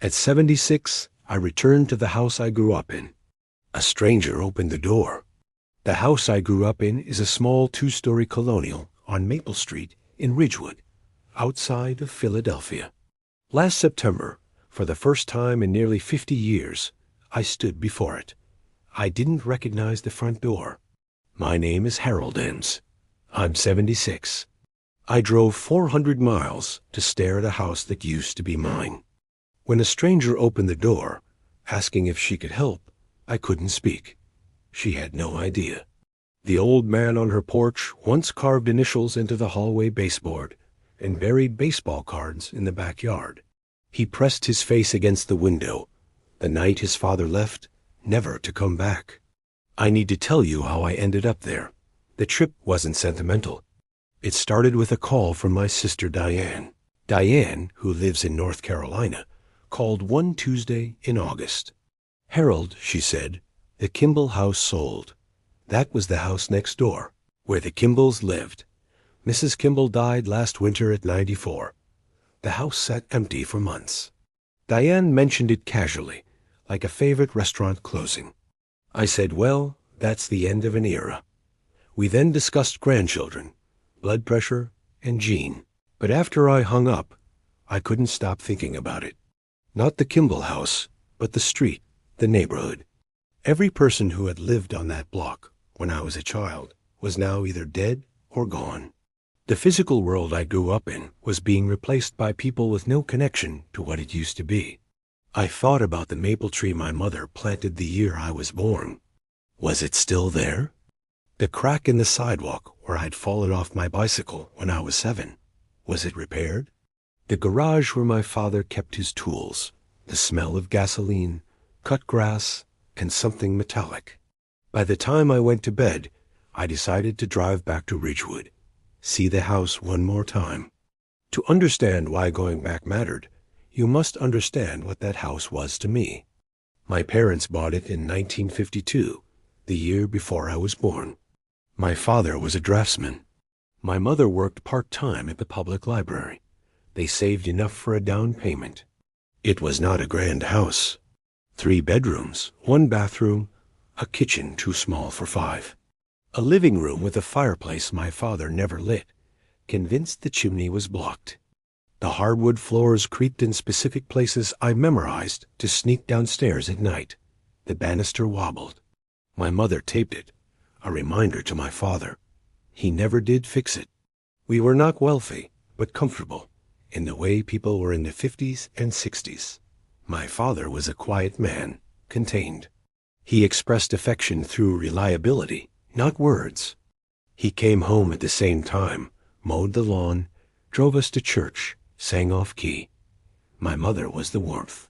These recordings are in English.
At 76, I returned to the house I grew up in. A stranger opened the door. The house I grew up in is a small two-story colonial on Maple Street in Ridgewood, outside of Philadelphia. Last September, for the first time in nearly 50 years, I stood before it. I didn't recognize the front door. My name is Harold Ames. I'm 76. I drove 400 miles to stare at a house that used to be mine. When a stranger opened the door, asking if she could help, I couldn't speak. She had no idea. The old man on her porch once carved initials into the hallway baseboard and buried baseball cards in the backyard. He pressed his face against the window the night his father left, never to come back. I need to tell you how I ended up there. The trip wasn't sentimental. It started with a call from my sister Diane. Diane, who lives in North Carolina, called one Tuesday in August. "Harold," she said, "the Kimball house sold." That was the house next door, where the Kimballs lived. Mrs. Kimball died last winter at 94. The house sat empty for months. Diane mentioned it casually, like a favorite restaurant closing. I said, well, that's the end of an era. We then discussed grandchildren, blood pressure, and Jean. But after I hung up, I couldn't stop thinking about it. Not the Kimball house, but the street, the neighborhood. Every person who had lived on that block when I was a child was now either dead or gone. The physical world I grew up in was being replaced by people with no connection to what it used to be. I thought about the maple tree my mother planted the year I was born. Was it still there? The crack in the sidewalk where I'd fallen off my bicycle when I was 7, was it repaired? The garage where my father kept his tools, the smell of gasoline, cut grass, and something metallic. By the time I went to bed, I decided to drive back to Ridgewood, see the house one more time. To understand why going back mattered, you must understand what that house was to me. My parents bought it in 1952, the year before I was born. My father was a draftsman. My mother worked part-time at the public library. They saved enough for a down payment. It was not a grand house. 3 bedrooms, 1 bathroom, a kitchen too small for 5. A living room with a fireplace my father never lit, convinced the chimney was blocked. The hardwood floors creaked in specific places I memorized to sneak downstairs at night. The banister wobbled. My mother taped it, a reminder to my father. He never did fix it. We were not wealthy, but comfortable, in the way people were in the 50s and 60s. My father was a quiet man, contained. He expressed affection through reliability, not words. He came home at the same time, mowed the lawn, drove us to church, sang off-key. My mother was the warmth.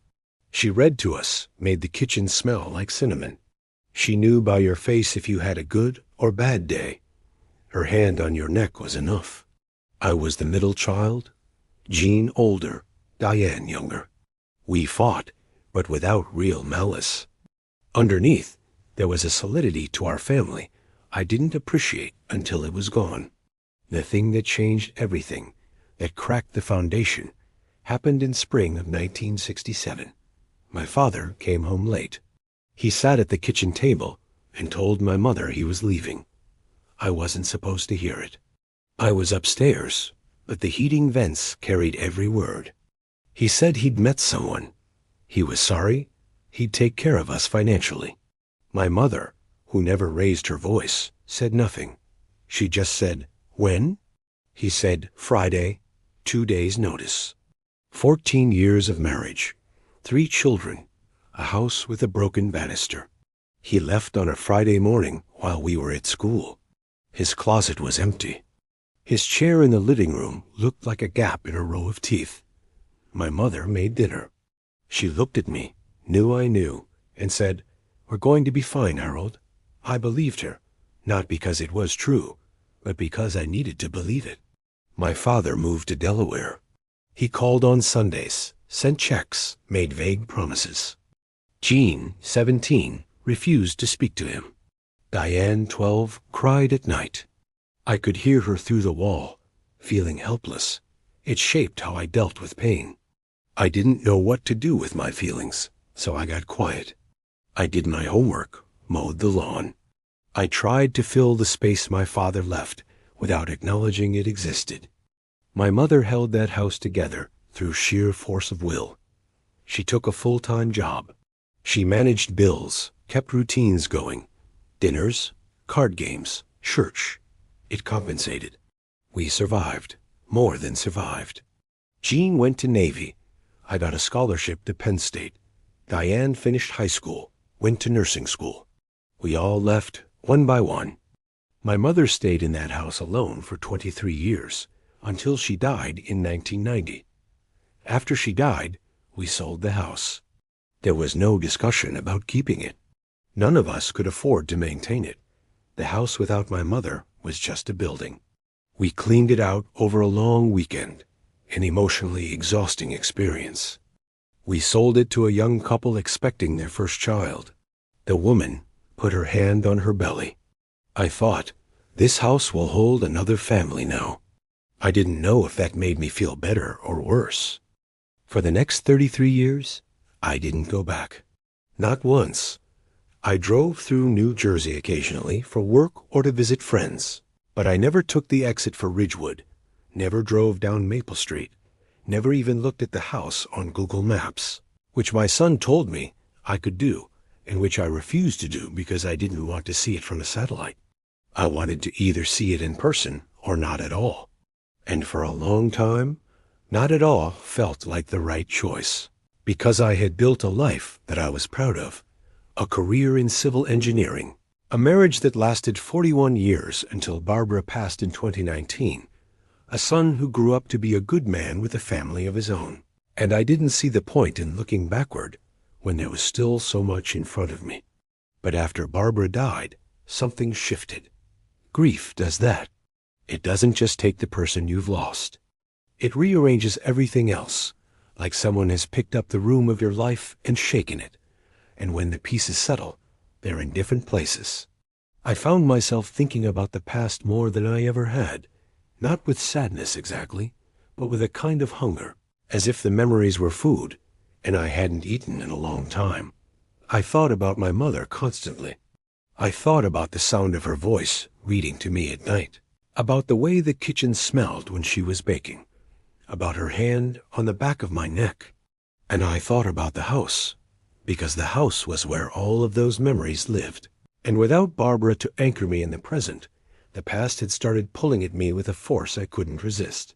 She read to us, made the kitchen smell like cinnamon. She knew by your face if you had a good or bad day. Her hand on your neck was enough. I was the middle child, Jean older, Diane younger. We fought, but without real malice. Underneath, there was a solidity to our family I didn't appreciate until it was gone. The thing that changed everything, that cracked the foundation, happened in spring of 1967. My father came home late. He sat at the kitchen table and told my mother he was leaving. I wasn't supposed to hear it. I was upstairs, but the heating vents carried every word. He said he'd met someone. He was sorry. He'd take care of us financially. My mother, who never raised her voice, said nothing. She just said, "When?" He said, "Friday, 2 days' notice." 14 years of marriage, 3 children, a house with a broken banister. He left on a Friday morning while we were at school. His closet was empty. His chair in the living room looked like a gap in a row of teeth. My mother made dinner. She looked at me, knew I knew, and said, "We're going to be fine, Harold." I believed her, not because it was true, but because I needed to believe it. My father moved to Delaware. He called on Sundays, sent checks, made vague promises. Jean, 17, refused to speak to him. Diane, 12, cried at night. I could hear her through the wall, feeling helpless. It shaped how I dealt with pain. I didn't know what to do with my feelings, so I got quiet. I did my homework, mowed the lawn. I tried to fill the space my father left without acknowledging it existed. My mother held that house together through sheer force of will. She took a full-time job. She managed bills, kept routines going. Dinners, card games, church. It compensated. We survived, more than survived. Jean went to Navy. I got a scholarship to Penn State. Diane finished high school, went to nursing school. We all left, one by one. My mother stayed in that house alone for 23 years, until she died in 1990. After she died, we sold the house. There was no discussion about keeping it. None of us could afford to maintain it. The house without my mother was just a building. We cleaned it out over a long weekend, an emotionally exhausting experience. We sold it to a young couple expecting their first child. The woman put her hand on her belly. I thought, this house will hold another family now. I didn't know if that made me feel better or worse. For the next 33 years, I didn't go back. Not once. I drove through New Jersey occasionally for work or to visit friends, but I never took the exit for Ridgewood, never drove down Maple Street, never even looked at the house on Google Maps, which my son told me I could do, and which I refused to do because I didn't want to see it from a satellite. I wanted to either see it in person or not at all. And for a long time, not at all felt like the right choice, because I had built a life that I was proud of, a career in civil engineering, a marriage that lasted 41 years until Barbara passed in 2019, a son who grew up to be a good man with a family of his own. And I didn't see the point in looking backward when there was still so much in front of me. But after Barbara died, something shifted. Grief does that. It doesn't just take the person you've lost. It rearranges everything else, like someone has picked up the room of your life and shaken it. And when the pieces settle, they're in different places. I found myself thinking about the past more than I ever had, not with sadness exactly, but with a kind of hunger, as if the memories were food, and I hadn't eaten in a long time. I thought about my mother constantly. I thought about the sound of her voice reading to me at night, about the way the kitchen smelled when she was baking, about her hand on the back of my neck. And I thought about the house, because the house was where all of those memories lived. And without Barbara to anchor me in the present, the past had started pulling at me with a force I couldn't resist.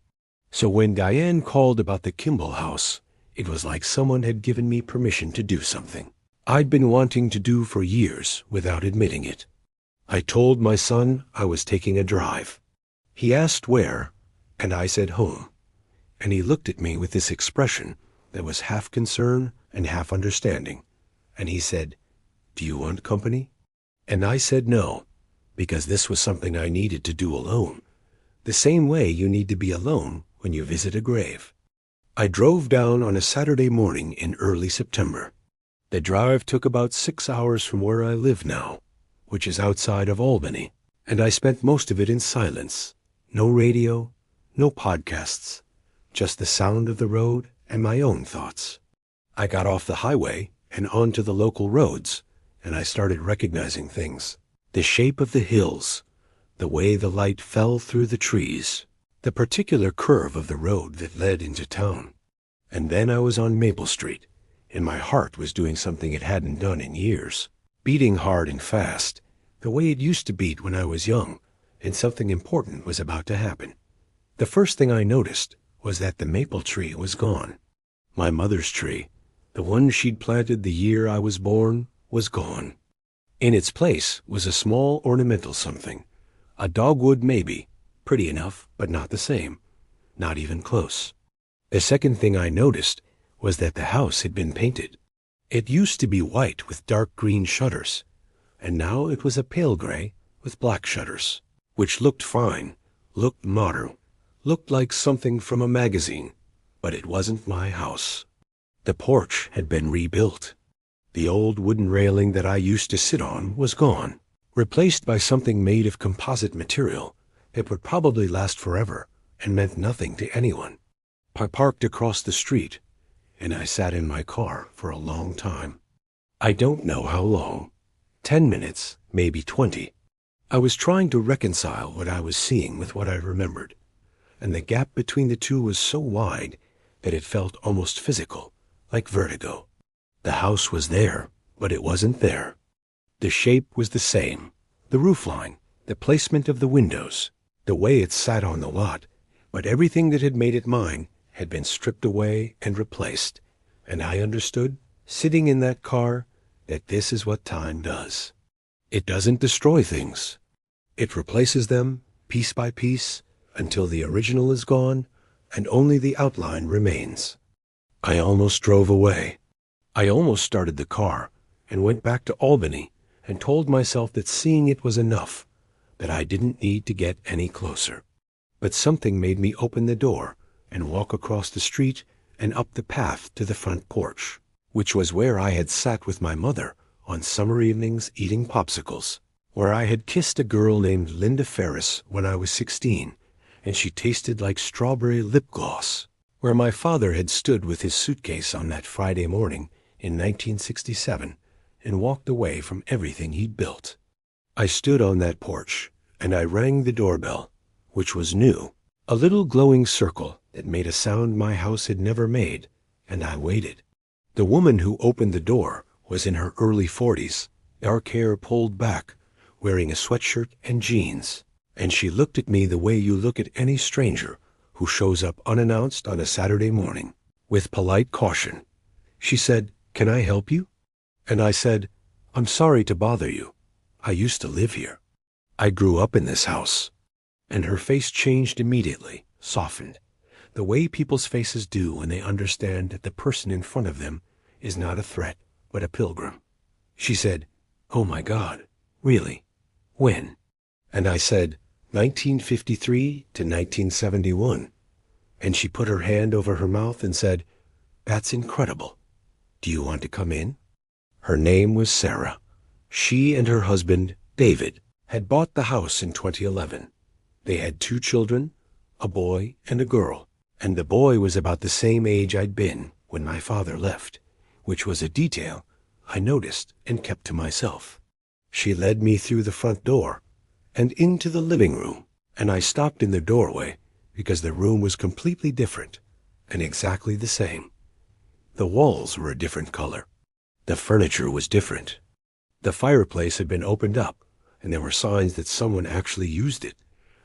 So when Diane called about the Kimball house, it was like someone had given me permission to do something I'd been wanting to do for years without admitting it. I told my son I was taking a drive. He asked where, and I said home. And he looked at me with this expression that was half concern and half understanding. And he said, "Do you want company?" And I said no, because this was something I needed to do alone, the same way you need to be alone when you visit a grave. I drove down on a Saturday morning in early September. The drive took about 6 hours from where I live now, which is outside of Albany, and I spent most of it in silence. No radio, no podcasts, just the sound of the road and my own thoughts. I got off the highway and onto the local roads, and I started recognizing things. The shape of the hills, the way the light fell through the trees, the particular curve of the road that led into town. And then I was on Maple Street, and my heart was doing something it hadn't done in years, beating hard and fast, the way it used to beat when I was young, and something important was about to happen. The first thing I noticed was that the maple tree was gone. My mother's tree, the one she'd planted the year I was born, was gone. In its place was a small ornamental something, a dogwood maybe, pretty enough, but not the same, not even close. The second thing I noticed was that the house had been painted. It used to be white with dark green shutters, and now it was a pale gray with black shutters, which looked fine, looked modern, looked like something from a magazine, but it wasn't my house. The porch had been rebuilt. The old wooden railing that I used to sit on was gone, replaced by something made of composite material that would probably last forever and meant nothing to anyone. I parked across the street, and I sat in my car for a long time. I don't know how long. 10 minutes, maybe 20. I was trying to reconcile what I was seeing with what I remembered, and the gap between the two was so wide that it felt almost physical, like vertigo. The house was there, but it wasn't there. The shape was the same, the roofline, the placement of the windows, the way it sat on the lot, but everything that had made it mine had been stripped away and replaced, and I understood, sitting in that car, that this is what time does. It doesn't destroy things. It replaces them, piece by piece, until the original is gone, and only the outline remains. I almost drove away. I almost started the car, and went back to Albany, and told myself that seeing it was enough, that I didn't need to get any closer. But something made me open the door, and walk across the street, and up the path to the front porch, which was where I had sat with my mother on summer evenings eating popsicles, where I had kissed a girl named Linda Ferris when I was 16, and she tasted like strawberry lip gloss, where my father had stood with his suitcase on that Friday morning in 1967 and walked away from everything he'd built. I stood on that porch, and I rang the doorbell, which was new, a little glowing circle that made a sound my house had never made, and I waited. The woman who opened the door was in her early 40s, dark hair pulled back, wearing a sweatshirt and jeans, and she looked at me the way you look at any stranger who shows up unannounced on a Saturday morning. With polite caution, she said, "Can I help you?" And I said, "I'm sorry to bother you. I used to live here. I grew up in this house." And her face changed immediately, softened, the way people's faces do when they understand that the person in front of them is not a threat, but a pilgrim. She said, "Oh my God, really? When?" And I said, 1953 to 1971. And she put her hand over her mouth and said, "That's incredible. Do you want to come in?" Her name was Sarah. She and her husband, David, had bought the house in 2011. They had 2 children, a boy and a girl, and the boy was about the same age I'd been when my father left, which was a detail I noticed and kept to myself. She led me through the front door and into the living room, and I stopped in the doorway because the room was completely different and exactly the same. The walls were a different color. The furniture was different. The fireplace had been opened up, and there were signs that someone actually used it.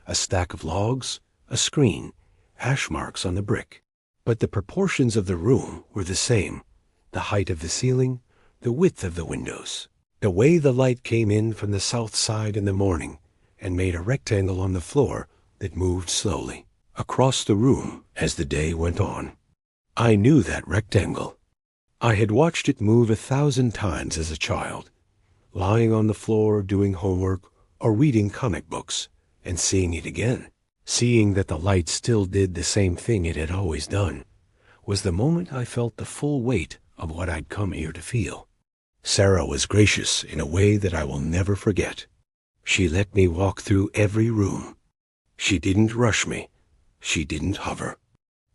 A stack of logs, a screen, hash marks on the brick. But the proportions of the room were the same. The height of the ceiling, the width of the windows, the way the light came in from the south side in the morning and made a rectangle on the floor that moved slowly across the room as the day went on. I knew that rectangle. I had watched it move 1,000 times as a child, lying on the floor doing homework or reading comic books, and seeing it again, seeing that the light still did the same thing it had always done, was the moment I felt the full weight of what I'd come here to feel. Sarah was gracious in a way that I will never forget. She let me walk through every room. She didn't rush me. She didn't hover.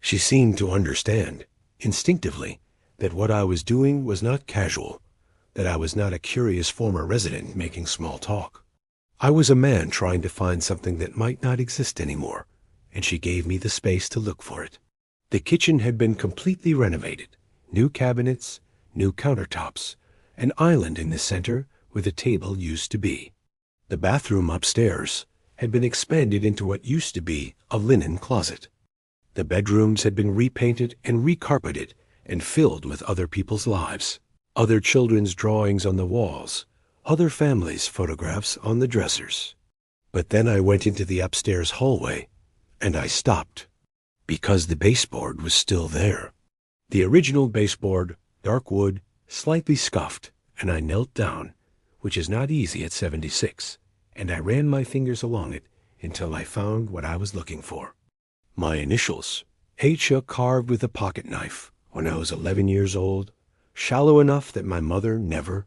She seemed to understand, instinctively, that what I was doing was not casual, that I was not a curious former resident making small talk. I was a man trying to find something that might not exist anymore, and she gave me the space to look for it. The kitchen had been completely renovated, new cabinets, new countertops, an island in the center where the table used to be. The bathroom upstairs had been expanded into what used to be a linen closet. The bedrooms had been repainted and recarpeted and filled with other people's lives, other children's drawings on the walls, other families' photographs on the dressers. But then I went into the upstairs hallway, and I stopped, because the baseboard was still there. The original baseboard, dark wood, slightly scuffed, and I knelt down, which is not easy at 76, and I ran my fingers along it until I found what I was looking for. My initials, H.A. carved with a pocket knife when I was 11 years old, shallow enough that my mother never,